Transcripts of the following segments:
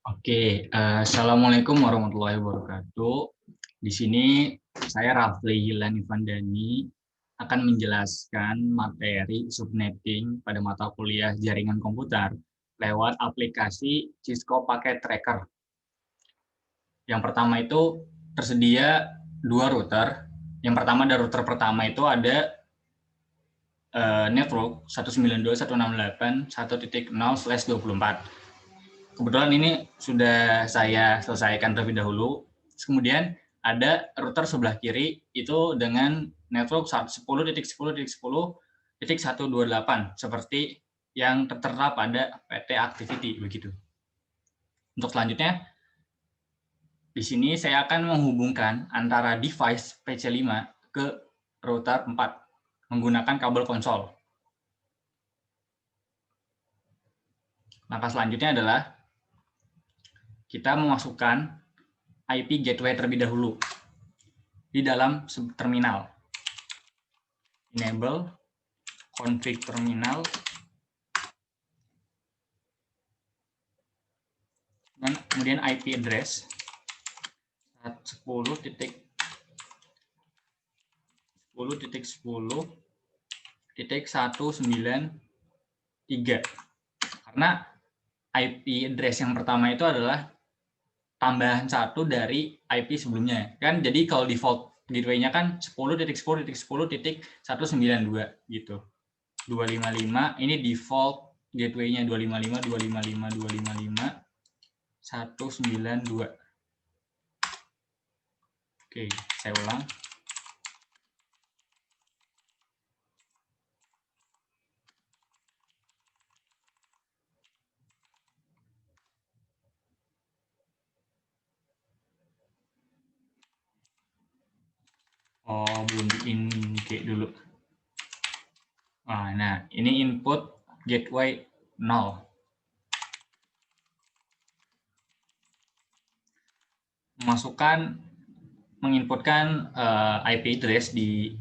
Oke, assalamualaikum warahmatullahi wabarakatuh. Di sini saya Rafli Hilani Vandani akan menjelaskan materi subnetting pada mata kuliah jaringan komputer lewat aplikasi Cisco Packet Tracker. Yang pertama itu tersedia dua router. Yang pertama dari router pertama itu ada network 192.168.1.0/24. Kebetulan ini sudah saya selesaikan terlebih dahulu. Kemudian ada router sebelah kiri itu dengan network 10.10.10.128 seperti yang tertera pada PT Activity begitu. Untuk selanjutnya di sini saya akan menghubungkan antara device PC5 ke router 4 menggunakan kabel konsol. Langkah selanjutnya adalah kita memasukkan IP gateway terlebih dahulu di dalam terminal. Enable config terminal dan kemudian IP address 10.10.10.193 karena IP address yang pertama itu adalah tambahan satu dari IP sebelumnya kan, jadi kalau default gateway-nya kan 10.10.10.192 gitu. 255 ini default gateway-nya 255.255.255.192. Oke, saya ulang. Oh, belum di indicate dulu. Nah, ini input gateway 0. Menginputkan IP address di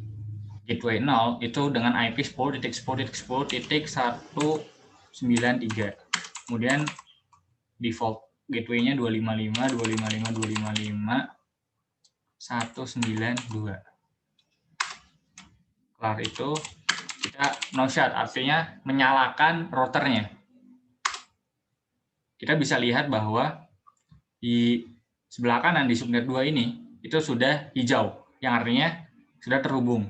gateway 0 itu dengan IP 10.10.10.193. Kemudian default gateway-nya 255.255.255.192. Kelar itu kita no shut, artinya menyalakan routernya. Kita bisa lihat bahwa di sebelah kanan di subnet 2 ini itu sudah hijau, yang artinya sudah terhubung.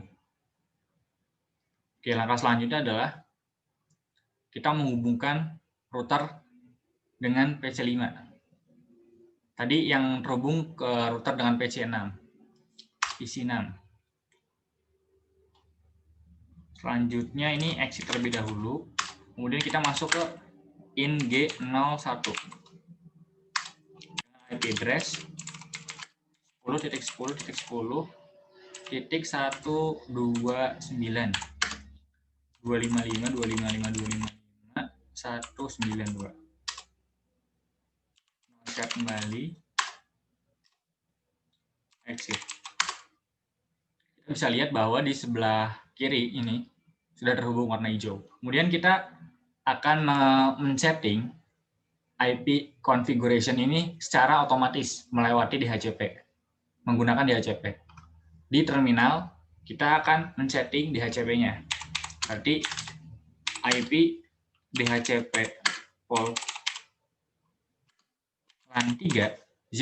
Oke, langkah selanjutnya adalah kita menghubungkan router dengan PC5. Tadi yang terhubung ke router dengan PC6. Selanjutnya ini exit terlebih dahulu. Kemudian kita masuk ke IN-G01. IP address 10.10.10.129 255.255.255.192. Shut kembali, exit. Kita bisa lihat bahwa di sebelah kiri ini sudah terhubung warna hijau. Kemudian kita akan men-setting IP configuration ini secara otomatis melewati DHCP, menggunakan DHCP. Di terminal kita akan men-setting DHCP-nya. Berarti IP DHCP pol LAN 3.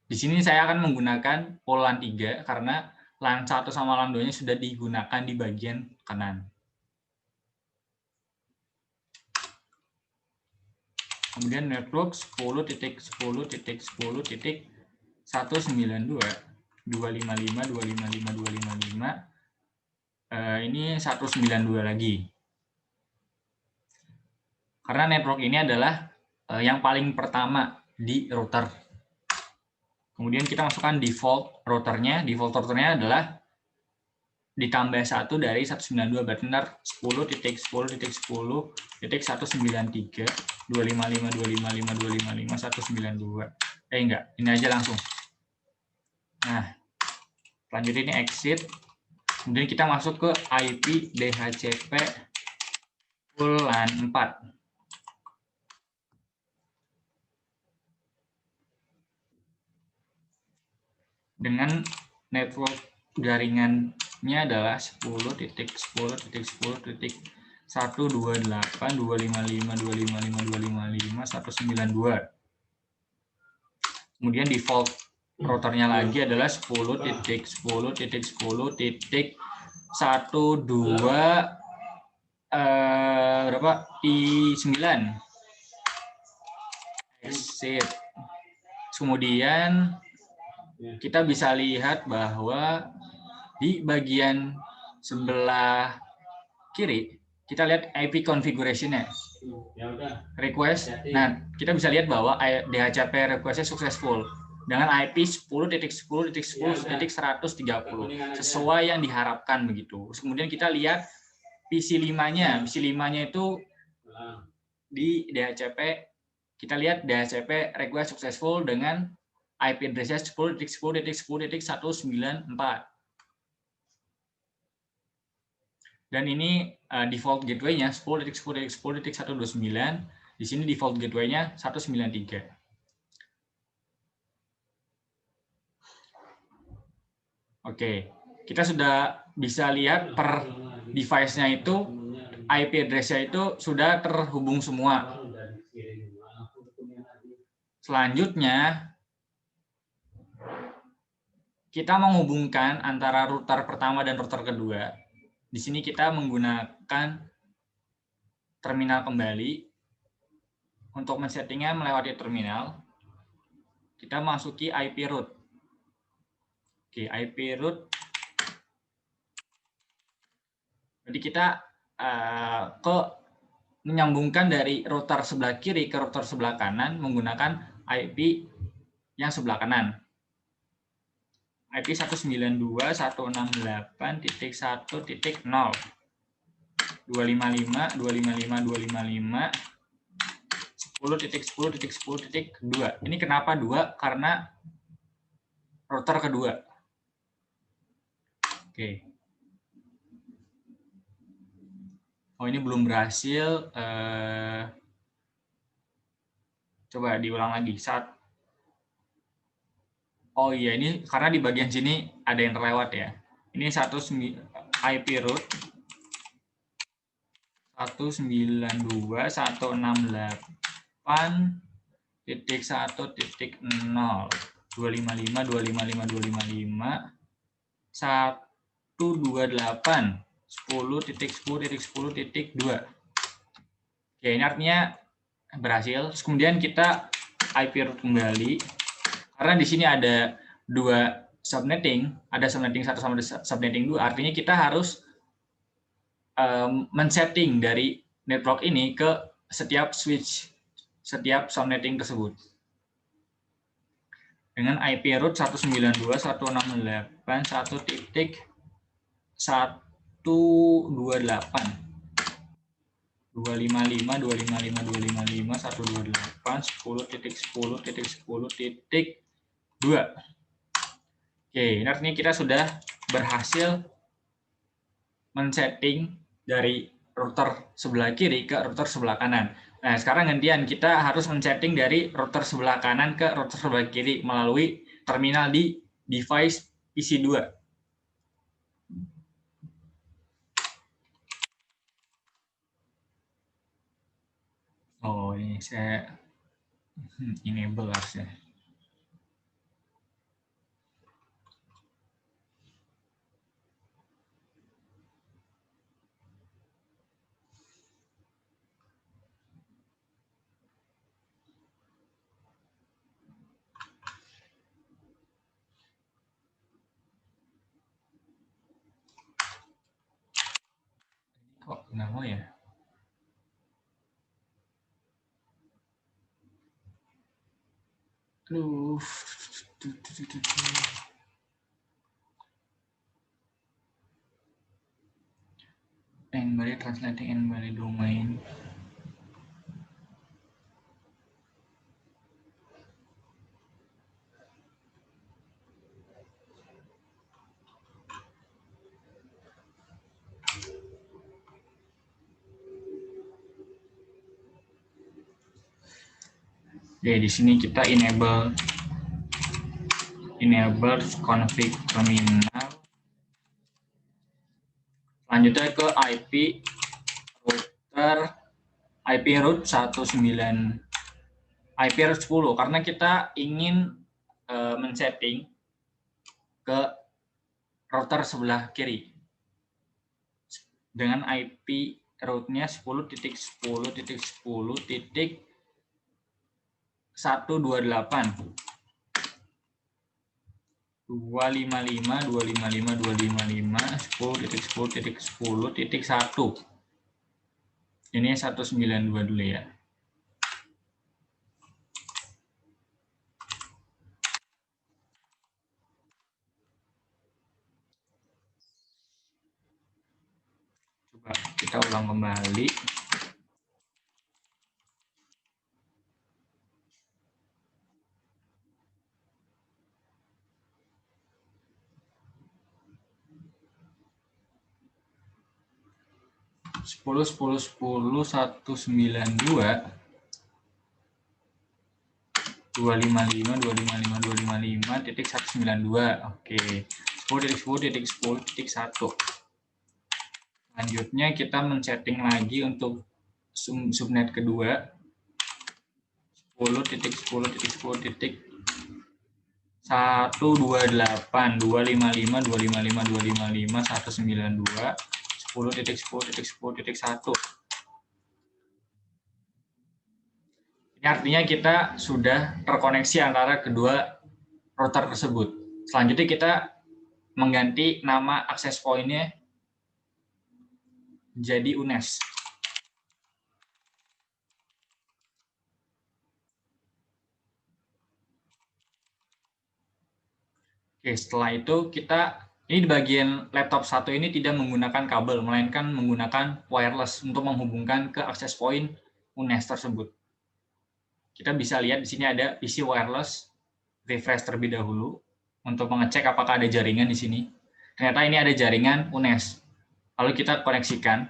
Di sini saya akan menggunakan pol LAN 3 karena LAN 1 sama LAN 2-nya sudah digunakan di bagian kanan. Kemudian network 10.10.192.255.255.255. Ini 192 lagi. Karena network ini adalah yang paling pertama di router. Kemudian kita masukkan default routernya. Default routernya adalah ditambah 1 dari 192, berarti benar 10.10.10.193.255.255.255.192. Enggak, ini aja langsung. Nah, selanjutnya ini exit. Kemudian kita masuk ke IP DHCP full LAN 4. dengan network jaringannya adalah 10.10.10.128.255.255.255.192. Kemudian default routernya lagi adalah 10.10.10.12 berapa i9 exit. Kemudian kita bisa lihat bahwa di bagian sebelah kiri kita lihat IP configuration-nya. Request. Nah, kita bisa lihat bahwa DHCP request-nya successful dengan IP 10.10.10.130 sesuai yang diharapkan begitu. Kemudian kita lihat PC5-nya. PC5-nya itu di DHCP kita lihat DHCP request successful dengan IP address-nya 10.10.10.194. Dan ini default gateway-nya 10.10.10.129. Di sini default gateway-nya 193. Oke, kita sudah bisa lihat per device-nya itu IP address-nya itu sudah terhubung semua. Selanjutnya kita menghubungkan antara router pertama dan router kedua. Di sini kita menggunakan terminal kembali. Untuk men-settingnya melewati terminal, kita masuki IP root. Oke, IP root. Jadi kita menyambungkan dari router sebelah kiri ke router sebelah kanan menggunakan IP yang sebelah kanan. IP 192.168.1.0 255.255.255 10.10.10.2. Ini kenapa 2? Karena router kedua. Oke. Oh, ini belum berhasil. Coba diulang lagi. Oh iya, ini karena di bagian sini ada yang terlewat ya. Ini IP root 192.168.1.0 255.255.255 128 10.10.10.2. Oke, ini artinya berhasil. Kemudian kita IP root kembali. Karena di sini ada dua subnetting, ada subnetting 1 sama subnetting 2, artinya kita harus men-setting dari network ini ke setiap switch, setiap subnetting tersebut. Dengan IP root 192.168.1.128 255.255.255.128 10.10.10.2. Oke, ini artinya kita sudah berhasil men-setting dari router sebelah kiri ke router sebelah kanan. Nah, sekarang gantian kita harus men-setting dari router sebelah kanan ke router sebelah kiri melalui terminal di device PC2. Oh, ini saya enable harusnya. Kok nggak mau ya? Aduh. Enbali translating Enbali domain. Oke, di sini kita enable enables config terminal. Selanjutnya ke IP router, IP root 19, IP root 10 karena kita ingin men-setting ke router sebelah kiri dengan IP rootnya 10.10.10.128 255.255.255.10.10.10.1. Ini 192 dulu ya. Coba kita ulang kembali. Sepuluh 255.255.255.192. Oke. 10.10.10.10.1. Selanjutnya kita men-setting lagi untuk subnet kedua 10.10.10.128.255.255.255.192 10.10.10.10.1. Ini artinya kita sudah terkoneksi antara kedua router tersebut. Selanjutnya kita mengganti nama access point-nya jadi UNES. Oke, setelah itu ini di bagian laptop satu ini tidak menggunakan kabel, melainkan menggunakan wireless untuk menghubungkan ke access point UNES tersebut. Kita bisa lihat di sini ada PC wireless, refresh terlebih dahulu untuk mengecek apakah ada jaringan di sini. Ternyata ini ada jaringan UNES. Lalu kita koneksikan.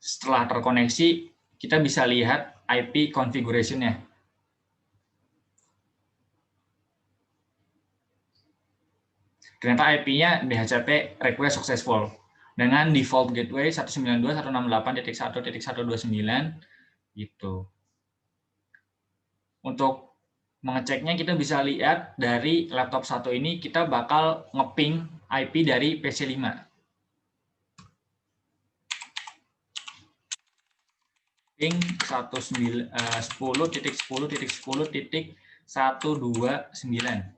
Setelah terkoneksi, kita bisa lihat IP configuration-nya. Ternyata IP-nya DHCP request successful dengan default gateway 192.168.1.129 gitu. Untuk mengeceknya kita bisa lihat dari laptop satu ini kita bakal ngeping IP dari PC5. Ping 10.10.10.129.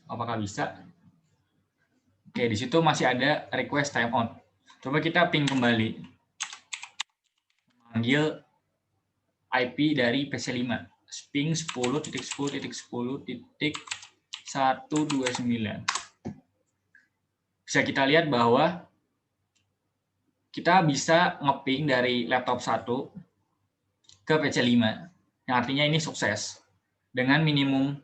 Apakah bisa? Oke, di situ masih ada request timeout. Coba kita ping kembali. Panggil IP dari PC5. Ping 10.10.10.129. Bisa kita lihat bahwa kita bisa ngeping dari laptop 1 ke PC5. Yang artinya ini sukses. Dengan minimum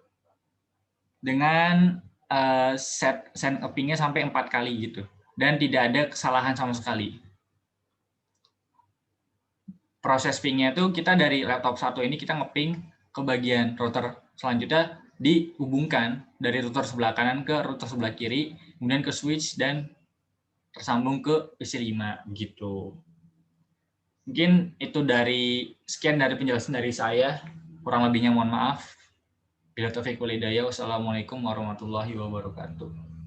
set ngepingnya sampai 4 kali gitu. Dan tidak ada kesalahan sama sekali. Proses pingnya itu kita dari laptop satu ini kita ngeping ke bagian router selanjutnya dihubungkan dari router sebelah kanan ke router sebelah kiri, kemudian ke switch dan tersambung ke PC5 gitu. Mungkin itu sekian dari penjelasan dari saya. Kurang lebihnya mohon maaf. Bila taufiq wal hidayah. Wassalamualaikum warahmatullahi wabarakatuh.